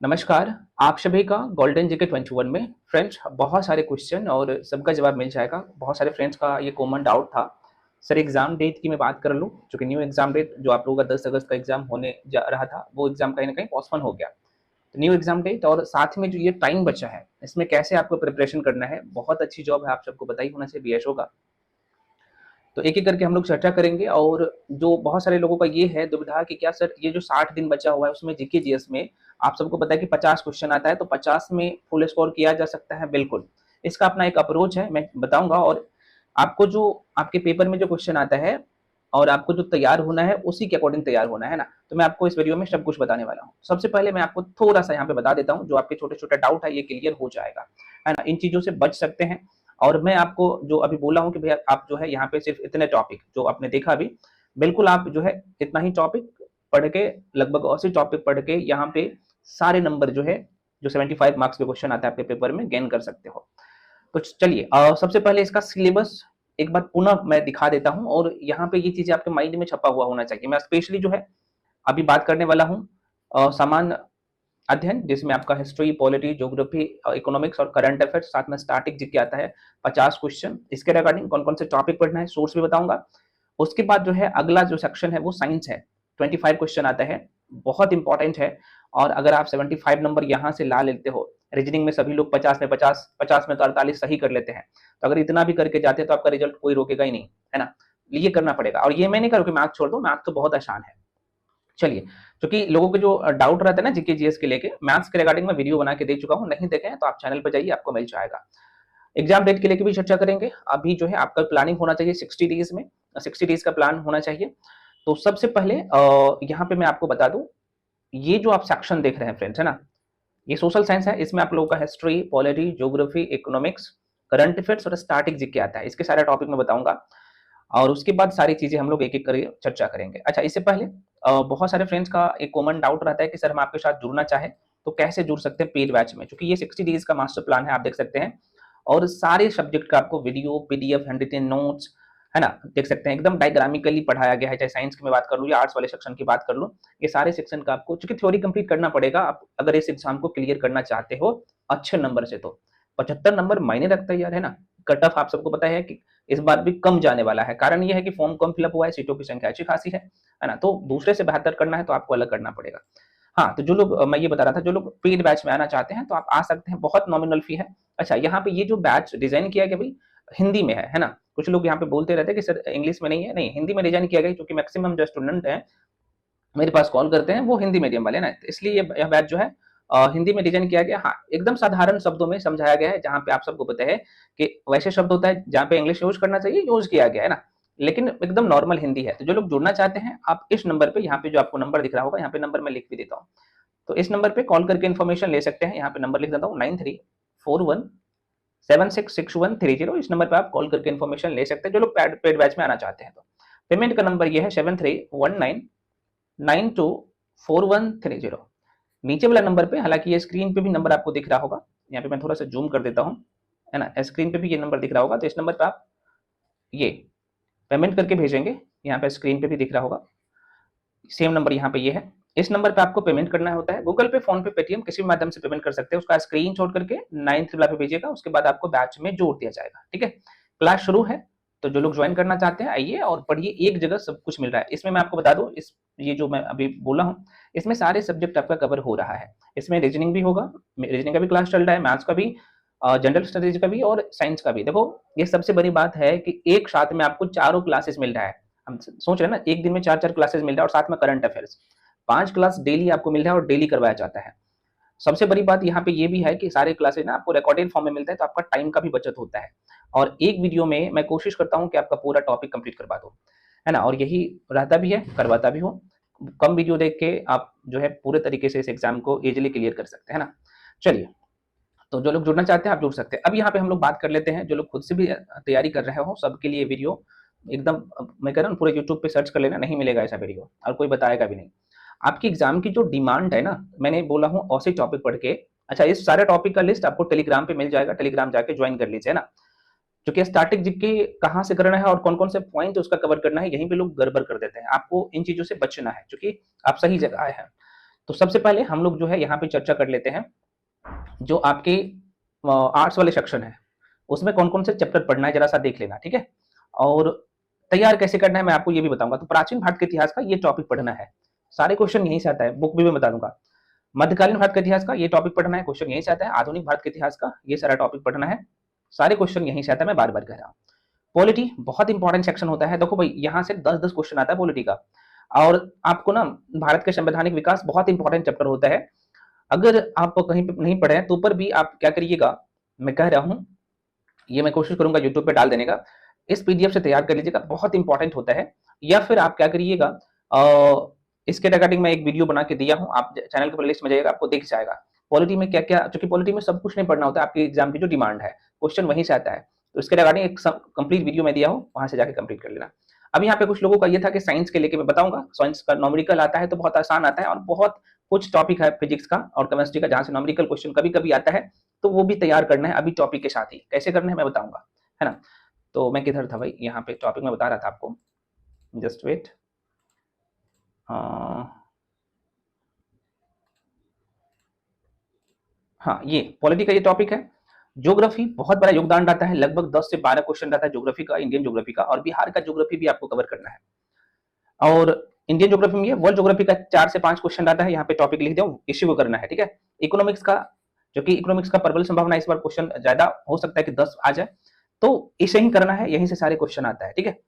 नमस्कार। आप सभी का गोल्डन जीके 21 में फ्रेंड्स बहुत सारे क्वेश्चन और सबका जवाब मिल जाएगा। बहुत सारे फ्रेंड्स का ये कॉमन डाउट था, सर एग्जाम डेट की मैं बात कर लूँ, चूंकि न्यू एग्जाम डेट जो आप लोगों का 10 अगस्त का एग्जाम होने जा रहा था वो एग्जाम कहीं ना कहीं पोस्टपोन हो गया। तो न्यू एग्जाम डेट और साथ में जो ये टाइम बचा है इसमें कैसे आपको प्रिपरेशन करना है, बहुत अच्छी जॉब है, आप सबको पता ही होना चाहिए बीएसओ का। तो एक एक करके हम लोग चर्चा करेंगे। और जो बहुत सारे लोगों का ये है दुविधा कि क्या सर ये जो 60 दिन बचा हुआ है उसमें जीके जीएस में आप सबको पता है कि 50 क्वेश्चन आता है, तो 50 में फुल स्कोर किया जा सकता है। बिल्कुल, इसका अपना एक अप्रोच है, मैं बताऊंगा। और आपको जो आपके पेपर में जो क्वेश्चन आता है और आपको जो तैयार होना है उसी के अकॉर्डिंग तैयार होना है ना। तो मैं आपको इस वीडियो में सब कुछ बताने वाला हूँ। सबसे पहले मैं आपको थोड़ा सा यहाँ पे बता देता हूँ, जो आपके छोटे छोटे डाउट है ये क्लियर हो जाएगा, है ना। इन चीजों से बच सकते हैं। और मैं आपको जो अभी बोला हूँ कि भैया आप जो है यहाँ पे सिर्फ इतने टॉपिक जो आपने देखा अभी, बिल्कुल आप जो है इतना ही टॉपिक पढ़ के, लगभग 80 टॉपिक पढ़ के यहाँ पे सारे नंबर जो है, जो 75 मार्क्स के क्वेश्चन आते हैं आपके पेपर में, गेन कर सकते हो। तो चलिए सबसे पहले इसका सिलेबस एक बार पुनः मैं दिखा देता हूँ, और यहाँ पे ये चीजें आपके माइंड में छपा हुआ होना चाहिए। मैं स्पेशली जो है अभी बात करने वाला हूँ सामान्य अध्ययन, जिसमें आपका हिस्ट्री, पॉलिटी, ज्योग्राफी, इकोनॉमिक्स और करंट अफेयर्स, साथ में स्टैटिक जीके आता है 50 क्वेश्चन। इसके रिगार्डिंग कौन कौन से टॉपिक पढ़ना है, सोर्स भी बताऊंगा। उसके बाद जो है अगला जो सेक्शन है वो साइंस है, 25 क्वेश्चन आता है, बहुत इंपॉर्टेंट है। और अगर आप 75 नंबर यहाँ से ला लेते हो, रीजनिंग में सभी लोग 50 में 50, 50 में तो 48 सही कर लेते हैं, तो अगर इतना भी करके जाते हैं तो आपका रिजल्ट कोई रोकेगा ही नहीं, है ना। ये करना पड़ेगा। और ये मैं नहीं करूँ कि मैथ छोड़ दो, मैथ तो बहुत आसान है। चलिए, क्योंकि लोगों के जो डाउट रहता है ना जीके जीएस के लेके, मैथ्स के रिगार्डिंग मैं वीडियो बना के दे चुका हूँ, नहीं देखे हैं तो आप चैनल पर जाइए, आपको मिल जाएगा। एग्जाम डेट के लेके भी चर्चा करेंगे। अभी जो है आपका प्लानिंग होना चाहिए 60 डेज में, 60 डेज का प्लान होना चाहिए। तो सबसे पहले यहाँ पे मैं आपको बता दूं, ये जो आप सेक्शन देख रहे हैं फ्रेंड्स, है ना, ये सोशल साइंस है। इसमें आप लोगों का history, polity, geography, economics, current affairs और स्टैटिक जीके आता है। इसके सारे टॉपिक मैं बताऊंगा, और उसके बाद सारी चीजें हम लोग एक एक करके चर्चा करेंगे। अच्छा, इससे पहले बहुत सारे फ्रेंड्स का एक कॉमन डाउट रहता है कि सर हम आपके साथ जुड़ना चाहें तो कैसे जुड़ सकते हैं पेड बैच में, क्योंकि ये 60 डेज का मास्टर प्लान है, आप देख सकते हैं। और सारे सब्जेक्ट का आपको video, PDF, hand written notes, है ना, देख सकते हैं। एकदम डायग्रामिकली पढ़ाया गया है, चाहे साइंस की मैं बात कर लूँ या आर्ट्स वाले सेक्शन की बात कर लूँ। ये सारे सेक्शन का आपको, चूंकि थ्योरी कंप्लीट करना पड़ेगा आप अगर इस एग्जाम को क्लियर करना चाहते हो अच्छे नंबर से, तो 75 नंबर मायने रखता है यार, है ना। कट ऑफ आप सबको पता है कि इस बार भी कम जाने वाला है। कारण यह है कि फॉर्म कम फिलअप हुआ है, सीटों की संख्या अच्छी खासी है ना। तो दूसरे से बेहतर करना है तो आपको अलग करना पड़ेगा। हाँ, तो जो लोग, मैं ये बता रहा था, जो लोग पेड बैच में आना चाहते हैं तो आप आ सकते हैं, बहुत नॉमिनल फी है। अच्छा, यहाँ पे ये जो बैच डिजाइन किया गया भाई हिंदी में है ना। कुछ लोग यहाँ पे बोलते रहते हैं कि सर इंग्लिश में नहीं है, नहीं, हिंदी में डिजाइन किया गया, क्योंकि मैक्सिमम जो स्टूडेंट हैं मेरे पास कॉल करते हैं वो हिंदी मीडियम वाले ना, इसलिए यह बैच जो है हिंदी में डिजाइन किया गया। हाँ, एकदम साधारण शब्दों में समझाया गया है, जहाँ पे आप सबको पता है कि वैसे शब्द होता है जहाँ पे इंग्लिश यूज करना चाहिए यूज किया गया है ना, लेकिन एकदम नॉर्मल हिंदी है। तो जो लोग जुड़ना चाहते हैं आप इस नंबर पे, यहाँ पे जो आपको नंबर दिख रहा होगा, यहाँ पे नंबर मैं लिख भी देता हूँ, तो इस नंबर पे कॉल करके इन्फॉर्मेशन ले सकते हैं। यहाँ पे नंबर लिख देता हूँ 9341766130। इस नंबर पे आप कॉल करके इन्फॉर्मेशन ले सकते हैं, जो लोग पेड बैच में आना चाहते हैं। तो पेमेंट का नंबर ये है 7319924130। नीचे वाला नंबर पे, हालांकि ये स्क्रीन पे भी नंबर आपको दिख रहा होगा, यहाँ पे मैं थोड़ा सा जूम कर देता हूँ, है ना, स्क्रीन पे भी ये नंबर दिख रहा होगा। तो इस नंबर पे आप ये पेमेंट करके भेजेंगे, यहाँ पे स्क्रीन पे भी दिख रहा होगा, सेम नंबर यहाँ पे ये है। इस नंबर पे आपको पेमेंट करना होता है, गूगल पे, फोन पे, पेटीएम, किसी भी माध्यम से पेमेंट कर सकते हैं। उसका स्क्रीन शॉट करके 9 पे भेजिएगा, उसके बाद आपको बैच में जोड़ दिया जाएगा। ठीक है, क्लास शुरू है, तो जो लोग ज्वाइन करना चाहते हैं आइए और पढ़िए, एक जगह सब कुछ मिल रहा है। इसमें मैं आपको बता दूं, इस ये जो मैं अभी बोला हूँ इसमें सारे सब्जेक्ट आपका कवर हो रहा है। इसमें रीजनिंग भी होगा, रीजनिंग का भी क्लास चल रहा है, मैथ्स का भी, जनरल स्टडीज का भी और साइंस का भी। देखो, ये सबसे बड़ी बात है कि एक साथ में आपको चारों क्लासेस मिल रहा है। हम सोच रहे हैं ना, एक दिन में 4-4 क्लासेस मिल रहा है, और साथ में करंट अफेयर्स 5 क्लास डेली आपको मिल रहा है और डेली करवाया जाता है। सबसे बड़ी बात यहाँ पे ये भी है कि सारे क्लासेस ना आपको रिकॉर्डेड फॉर्म में मिलता है, तो आपका टाइम का भी बचत होता है। और एक वीडियो में मैं कोशिश करता हूँ कि आपका पूरा टॉपिक कंप्लीट करवा दूँ, है ना, और यही रहता भी है, करवाता भी हूँ। कम वीडियो देख के आप जो है पूरे तरीके से इस एग्जाम को इजीली क्लियर कर सकते हैं ना। चलिए, तो जो लोग जुड़ना चाहते हैं आप जुड़ सकते हैं। अब यहाँ पे हम लोग बात कर लेते हैं, जो लोग खुद से भी तैयारी कर रहे हो सबके लिए वीडियो एकदम, मैं कह रहा हूँ पूरे यूट्यूब पे सर्च कर लेना, नहीं मिलेगा ऐसा वीडियो और कोई बताएगा भी नहीं। आपकी एग्जाम की जो डिमांड है ना, मैंने बोला हूँ औसत टॉपिक पढ़ के। अच्छा, इस सारे टॉपिक का लिस्ट आपको टेलीग्राम पे मिल जाएगा, टेलीग्राम जाके ज्वाइन कर लीजिए ना। क्योंकि स्टैटिक जीके कहाँ से करना है और कौन कौन से पॉइंट उसका कवर करना है, यहीं पे लोग गड़बड़ कर देते हैं। आपको इन चीजों से बचना है, क्योंकि आप सही जगह आए हैं। तो सबसे पहले हम लोग जो है यहाँ पे चर्चा कर लेते हैं जो आपके आर्ट्स वाले सेक्शन है उसमें कौन कौन से चैप्टर पढ़ना है, जरा सा देख लेना, ठीक है। और तैयार कैसे करना है मैं आपको ये भी बताऊंगा। तो प्राचीन भारत के इतिहास का ये टॉपिक पढ़ना है, सारे क्वेश्चन यहीं से आता है, बुक भी मैं बता दूंगा। मध्यकालीन भारत के इतिहास का ये टॉपिक पढ़ना है, क्वेश्चन यहीं से आता है। आधुनिक भारत के इतिहास का ये सारा टॉपिक पढ़ना है, सारे क्वेश्चन यहीं से आता है, मैं बार बार कह रहा हूँ। पॉलिटी बहुत इंपॉर्टेंट सेक्शन होता है, देखो भाई यहाँ से 10-10 क्वेश्चन आता है पॉलिटी का। और आपको ना भारत के संवैधानिक विकास बहुत इंपॉर्टेंट चैप्टर होता है, अगर आप कहीं पे नहीं पढ़े तो ऊपर भी आप क्या करिएगा, मैं कह रहा हूँ ये मैं कोशिश करूंगा यूट्यूब पे डाल देने का, इस पीडीएफ से तैयार कर लीजिएगा, बहुत इंपॉर्टेंट होता है। या फिर आप क्या करिएगा, इसके रिगार्डिंग मैं एक वीडियो बना के दिया हूँ, आप चैनल के प्लेलिस्ट में जाइएगा, आपको दिख जाएगा पॉलिटी में क्या क्या, क्योंकि पॉलिटी में सब कुछ नहीं पढ़ना होता है, आपके एग्जाम की जो डिमांड है क्वेश्चन वहीं से आता है। तो इसके रिगार्डिंग एक कंप्लीट वीडियो मैं दिया हूँ, वहां से जाके कंप्लीट कर लेना। अब यहाँ पे कुछ लोगों का ये था कि साइंस के लेके मैं बताऊंगा, साइंस का नॉमेरिकल आता है तो बहुत आसान आता है, और बहुत कुछ टॉपिक है फिजिक्स का और केमिस्ट्री का जहां से नॉमेरिकल क्वेश्चन कभी कभी आता है, तो वो भी तैयार करना है अभी टॉपिक के साथ ही। कैसे करना है मैं बताऊंगा, है ना। तो मैं किधर था भाई, यहाँ पे टॉपिक में बता रहा था आपको, जस्ट वेट। हाँ, ये पॉलिटी का ये टॉपिक है। ज्योग्राफी बहुत बड़ा योगदान रहता है, लगभग 10 से 12 क्वेश्चन रहता है ज्योग्राफी का, इंडियन ज्योग्राफी का, और बिहार का ज्योग्राफी भी आपको कवर करना है। और इंडियन ज्योग्राफी में वर्ल्ड ज्योग्राफी का 4 से 5 क्वेश्चन रहता है, यहाँ पे टॉपिक लिख दो, इश्यू को करना है, ठीक है। इकोनॉमिक्स का, जो कि इकोनॉमिक्स का प्रबल संभावना इस बार क्वेश्चन ज्यादा हो सकता है कि 10 आ जाए, तो इसे ही करना है, यहीं से सारे क्वेश्चन आता है, ठीक है।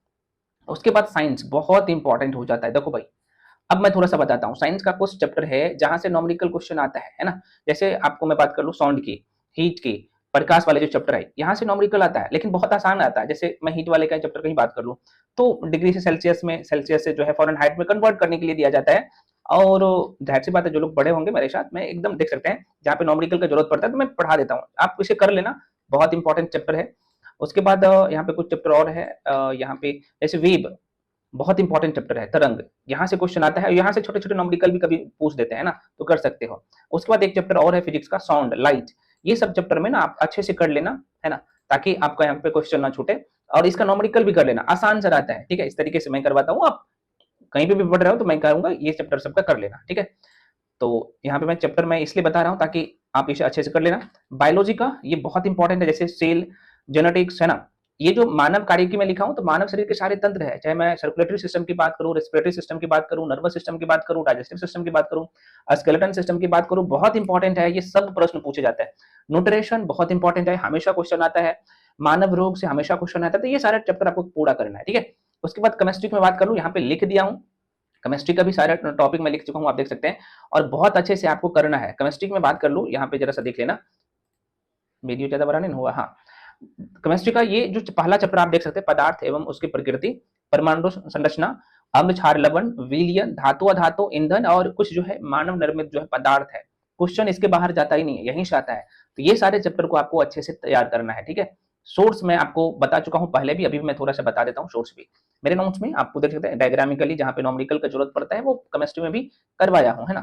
उसके बाद साइंस बहुत इंपॉर्टेंट हो जाता है, देखो भाई अब मैं थोड़ा सा बताता हूँ। साइंस का कुछ चैप्टर है जहां से नॉमेरिकल क्वेश्चन आता है ना। जैसे आपको मैं बात कर लूँ साउंड की, हीट की, प्रकाश वाले जो चैप्टर है यहाँ से नॉमेरिकल आता है, लेकिन बहुत आसान आता है। जैसे मैं हीट वाले का चैप्टर की बात कर लूँ तो डिग्री से सेल्सियस में, सेल्सियस से जो है फॉरेनहाइट में कन्वर्ट करने के लिए दिया जाता है। और जाहिर सी बात है जो लोग बड़े होंगे मेरे साथ में एकदम देख सकते हैं, जहाँ पे नॉमेरिकल का जरूरत पड़ता है तो मैं पढ़ा देता हूँ, आप इसे कर लेना, बहुत इंपॉर्टेंट चैप्टर है। उसके बाद यहाँ पे कुछ चैप्टर और है, यहाँ पे जैसे वेब बहुत इंपॉर्टेंट चैप्टर है, तरंग, यहाँ से क्वेश्चन आता है, यहाँ से छोटे छोटे नॉमेरिकल भी कभी पूछ देते हैं ना, तो कर सकते हो। उसके बाद एक चैप्टर और है फिजिक्स का, साउंड, लाइट, ये सब चैप्टर में ना आप अच्छे से कर लेना, है ना, ताकि आपका यहाँ पे क्वेश्चन ना छूटे। और इसका नॉमेरिकल भी कर लेना, आसान से रहता है, ठीक है। इस तरीके से मैं करवाता हूँ, आप कहीं पे भी पढ़ रहे हो तो मैं कहूंगा ये चैप्टर सबका कर लेना, ठीक है। तो यहाँ पे मैं चैप्टर में इसलिए बता रहा हूँ ताकि आप इसे अच्छे से कर लेना। बायोलॉजी का ये बहुत इंपॉर्टेंट है, जैसे सेल, जेनेटिक्स, है ना। ये जो मानव कार्य की मैं लिखा हूं तो मानव शरीर के सारे तंत्र है, चाहे मैं सर्कुलेटरी सिस्टम की बात करूं, रेस्पिरेटरी सिस्टम की बात करूं, नर्वस सिस्टम की बात करूं, डाइजेस्टिव सिस्टम की बात करूं, स्केलेटन सिस्टम की बात करूं, बहुत इंपॉर्टेंट है, ये सब प्रश्न पूछे जाते हैं। न्यूट्रिशन बहुत इंपॉर्टेंट है, हमेशा क्वेश्चन आता है। मानव रोग से हमेशा क्वेश्चन आता है, तो ये सारे चैप्टर आपको पूरा करना है, ठीक है। उसके बाद केमिस्ट्री की मैं बात कर लूं, यहाँ पे लिख दिया हूँ, केमिस्ट्री का भी सारा टॉपिक मैं लिख चुका हूँ, आप देख सकते हैं, और बहुत अच्छे से आपको करना है। केमिस्ट्री की मैं बात कर लूं, यहाँ पे जरा सा देख लेना, वीडियो ज्यादा बड़ा नहीं हुआ, हाँ। केमिस्ट्री का ये जो पहला चैप्टर आप देख सकते हैं, पदार्थ एवं उसकी प्रकृति, परमाणु संरचना, अम्ल, क्षार, लवण, विलयन, धातु, अधातु, ईंधन, और कुछ जो है मानव निर्मित जो है पदार्थ है। क्वेश्चन इसके बाहर जाता ही नहीं है, यहीं से आता है। तो ये सारे चैप्टर को आपको अच्छे से तैयार करना है, ठीक है। सोर्स मैं आपको बता चुका हूं पहले भी, अभी भी मैं थोड़ा सा बता देता हूँ। सोर्स भी मेरे नोट्स में आपको देख सकते हैं, डायग्रामिकली जहाँ पे नॉमेरिकल का जरूरत पड़ता है वो केमिस्ट्री में भी करवाया हूँ, है ना।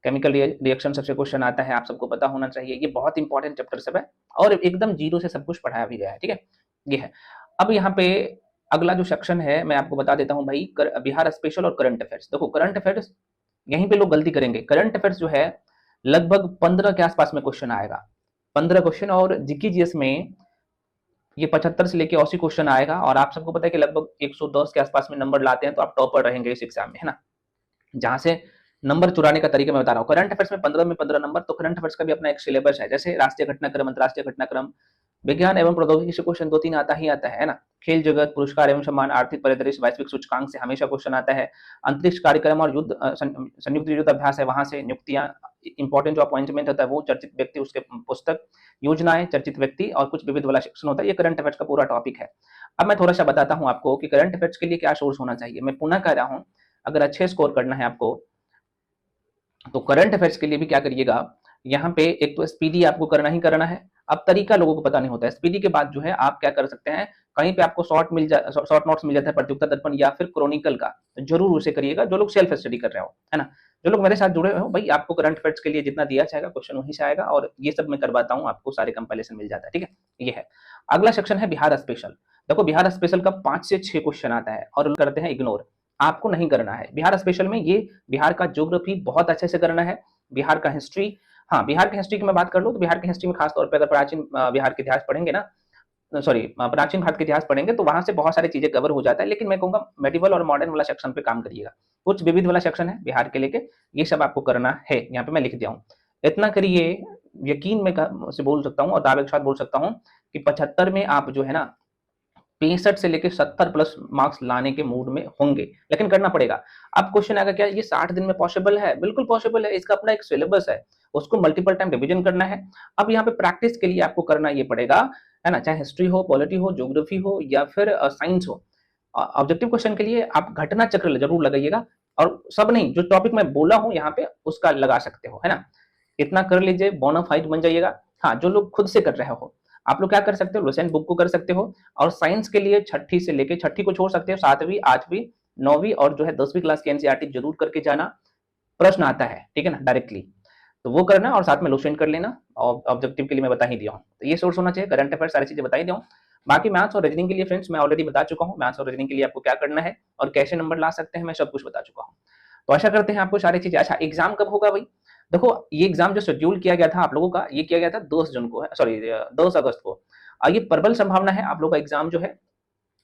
केमिकल रिएक्शन सबसे क्वेश्चन आता है, आप सबको पता होना चाहिए, ये बहुत इंपॉर्टेंट चैप्टर सब है, और एकदम जीरो से सब कुछ पढ़ाया भी गया है, ठीक है। ये है। अब यहाँ पे अगला जो सेक्शन है मैं आपको बता देता हूँ भाई, बिहार स्पेशल और करंट अफेयर्स। देखो करंट अफेयर्स यहीं पे लोग गलती करेंगे, करंट अफेयर्स जो है लगभग 15 के आसपास में क्वेश्चन आएगा, 15 क्वेश्चन, और जीके जीएस में ये 75 से लेके 80 क्वेश्चन आएगा, और आप सबको पता है कि लगभग 110 के आसपास में नंबर लाते हैं तो आप टॉपर रहेंगे इस एग्जाम में, है ना। जहां से नंबर चुराने का तरीका मैं बता रहा हूँ। करंट अफेयर्स में 15 में 15 नंबर, तो करंट अफेयर्स का भी अपना एक सिलेबस है, जैसे राष्ट्रीय घटनाक्रम, अंतरराष्ट्रीय घटनाक्रम, विज्ञान एवं प्रौद्योगिकी से क्वेश्चन 2-3 आता ही आता है ना। खेल जगत, पुरस्कार एवं सम्मान, आर्थिक परिदृश्य, वैश्विक सूचकांक से हमेशा क्वेश्चन आता है। अंतरिक्ष कार्यक्रम और युद्ध, संयुक्त युद्ध अभ्यास है, वहां से नियुक्तियां, इंपॉर्टेंट जो अपॉइंटमेंट होता है वो, चर्चित व्यक्ति, उसके पुस्तक, योजनाएं, चर्चित व्यक्ति, और कुछ विविध वाला सेक्शन होता है। ये करंट अफेयर्स का पूरा टॉपिक है। अब मैं थोड़ा सा बताता हूँ आपको कि करंट अफेयर्स के लिए क्या सोर्स होना चाहिए। मैं पुनः कह रहा हूँ, अगर अच्छे स्कोर करना है आपको तो करंट अफेयर्स के लिए भी क्या करिएगा, यहाँ पे एक तो स्पीडी आपको करना ही करना है। अब तरीका लोगों को पता नहीं होता है, स्पीडी के बाद जो है आप क्या कर सकते हैं, कहीं पे आपको शॉर्ट नोट्स मिल जाता है, प्रतियोगिता दर्पण या फिर क्रॉनिकल का, तो जरूर उसे करिएगा, जो लोग सेल्फ स्टडी कर रहे हो, है ना। जो लोग मेरे साथ जुड़े हो भाई, आपको करंट अफेयर्स के लिए जितना दिया जाएगा क्वेश्चन वहीं से आएगा, और ये सब मैं करवाता हूँ, आपको सारे कंपाइलेशन मिल जाता है, ठीक है। ये है। अगला सेक्शन है बिहार स्पेशल। देखो बिहार स्पेशल का 5 से 6 क्वेश्चन आता है, और करते हैं इग्नोर। आपको नहीं करना है। बिहार स्पेशल में ये बिहार का ज्योग्राफी बहुत अच्छे से करना है, बिहार का हिस्ट्री। हाँ, बिहार की हिस्ट्री की मैं बात कर लूँ तो बिहार की हिस्ट्री में खास तौर पे अगर प्राचीन बिहार के इतिहास पढ़ेंगे ना, सॉरी प्राचीन भारत के इतिहास पढ़ेंगे तो वहां से बहुत सारी चीजें कवर हो जाता है, लेकिन मैं कहूंगा मेडिवल और मॉडर्न वाला सेक्शन पे काम करिएगा। कुछ विविध वाला सेक्शन है बिहार के लेके, ये सब आपको करना है, यहाँ पे मैं लिख दिया हूँ। इतना करिए, यकीन में से बोल सकता हूँ और दावे के साथ बोल सकता हूँ कि 75 में आप जो है ना 65 से लेकर 70 प्लस मार्क्स लाने के मूड में होंगे, लेकिन करना पड़ेगा। अब क्वेश्चन आएगा क्या ये 60 दिन में पॉसिबल है? बिल्कुल पॉसिबल है, इसका अपना एक सिलेबस है, उसको मल्टीपल टाइम रिवीजन करना है। अब यहाँ पे प्रैक्टिस के लिए आपको करना ये पड़ेगा, है ना, चाहे हिस्ट्री हो, पॉलिटी हो, ज्योग्राफी हो या फिर साइंस हो। ऑब्जेक्टिव क्वेश्चन के लिए आप घटना चक्र जरूर लगाइएगा, और सब नहीं, जो टॉपिक मैं बोला हूँ यहाँ पे उसका लगा सकते हो, है ना। इतना कर लीजिए, बोनाफाइड बन जाइएगा। हाँ, जो लोग खुद से कर रहे हो, आप लोग क्या कर सकते हो, लुसेंट बुक को कर सकते हो, और साइंस के लिए छठी से लेके, छठी को छोड़ सकते हो, 7वीं 8वीं 9वीं और जो है 10वीं क्लास की एनसीईआरटी जरूर करके जाना। प्रश्न आता है, ठीक है ना, डायरेक्टली, तो वो करना और साथ में लुसेंट कर लेना। और ऑब्जेक्टिव के लिए मैं बता ही दिया हूँ, तो ये सोर्स होना चाहिए, करंट अफेयर सारी चीजें बता ही दिया हूँ। बाकी मैथ्स और रीजनिंग के लिए फ्रेंड्स मैं ऑलरेडी बता चुका हूँ, मैथ्स और रीजनिंग के लिए आपको क्या करना है और कैसे नंबर ला सकते हैं, मैं सब कुछ बता चुका हूँ। तो आशा करते हैं आपको सारी चीजें। अच्छा, एग्जाम कब होगा भाई? देखो, ये एग्जाम जो शेड्यूल किया गया था आप लोगों का, ये किया गया था 10 जून को, सॉरी 10 अगस्त को। ये प्रबल संभावना है आप लोगों का एग्जाम जो है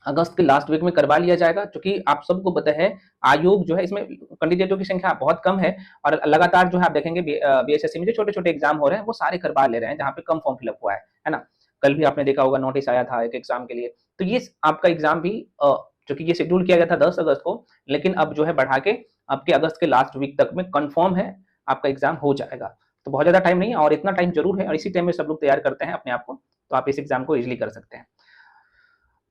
अगस्त के लास्ट वीक में करवा लिया जाएगा, क्योंकि आप सबको पता है आयोग जो है इसमें कैंडिडेटों की संख्या बहुत कम है, और लगातार जो है आप देखेंगे बीएसएससी में जो छोटे छोटे एग्जाम हो रहे हैं वो सारे करवा ले रहे हैं जहाँ पे कम फॉर्म फिलअप हुआ है ना। कल भी आपने देखा होगा नोटिस आया था एक एग्जाम के लिए, तो ये आपका एग्जाम भी चूंकि ये शेड्यूल किया गया था 10 अगस्त को, लेकिन अब जो है बढ़ा के आपके अगस्त के लास्ट वीक तक में कंफर्म है आपका एग्जाम हो जाएगा। तो बहुत ज्यादा टाइम नहीं है, और इतना टाइम जरूर है, और इसी टाइम में सब लोग तैयार करते हैं अपने आप को, तो आप इस एग्जाम को इजिली कर सकते हैं।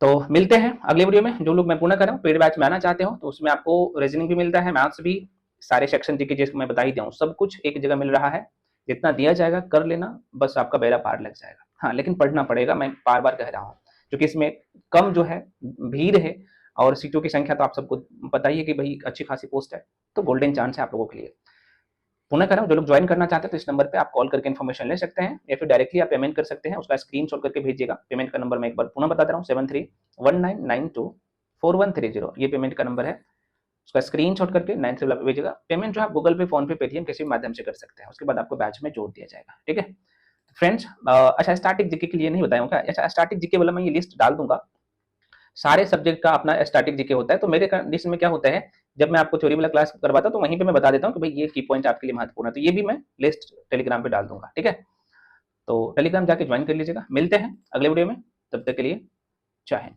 तो मिलते हैं अगले वीडियो में। जो लोग मैं पूर्ण कर रहा हूँ पेड बैच में आना चाहते हो तो उसमें आपको रीजनिंग भी मिलता है, मैथ्स भी, सारे सेक्शन जीके जैसे मैं बता ही दिया सब कुछ एक जगह मिल रहा है। जितना दिया जाएगा कर लेना, बस आपका बेड़ा पार लग जाएगा। हाँ, लेकिन पढ़ना पड़ेगा, मैं बार बार कह रहा हूँ, क्योंकि इसमें कम जो है भीड़ है, और सीटों की संख्या तो आप सबको पता ही है कि भाई अच्छी खासी पोस्ट है, तो गोल्डन चांस है आप लोगों के लिए। पुनः कर रहा हूँ, जो लोग ज्वाइन करना चाहते हैं तो इस नंबर पे आप कॉल करके इन्फॉर्मेशन ले सकते हैं, या फिर डायरेक्टली आप पेमेंट कर सकते हैं, उसका स्क्रीनशॉट करके भेजिएगा। पेमेंट का नंबर मैं एक बार पुनः बता दे रहा हूँ, 7319924130, ये पेमेंट का नंबर है। उसका स्क्रीनशॉट करके 9 से भेजिएगा। पेमेंट जो है गूगल पे, फोन पे, पेटीएम किसी भी माध्यम से कर सकते हैं, उसके बाद आपको बैच में जोड़ दिया जाएगा, ठीक है फ्रेंड्स। अच्छा, स्टैटिक जीके के लिए नहीं बताया क्या? अच्छा, स्टैटिक जीके वाला मैं ये लिस्ट डाल दूंगा, सारे सब्जेक्ट का अपना स्टैटिक जीके होता है। तो मेरे कंडीशन में क्या होता है, जब मैं आपको थ्योरी वाला क्लास करवाता हूं तो वहीं पे मैं बता देता हूं कि भाई ये की पॉइंट आपके लिए महत्वपूर्ण है, तो ये भी मैं लिस्ट टेलीग्राम पे डाल दूंगा, ठीक है। तो टेलीग्राम जाके ज्वाइन कर लीजिएगा। मिलते हैं अगले वीडियो में, तब तक के लिए जय हिंद।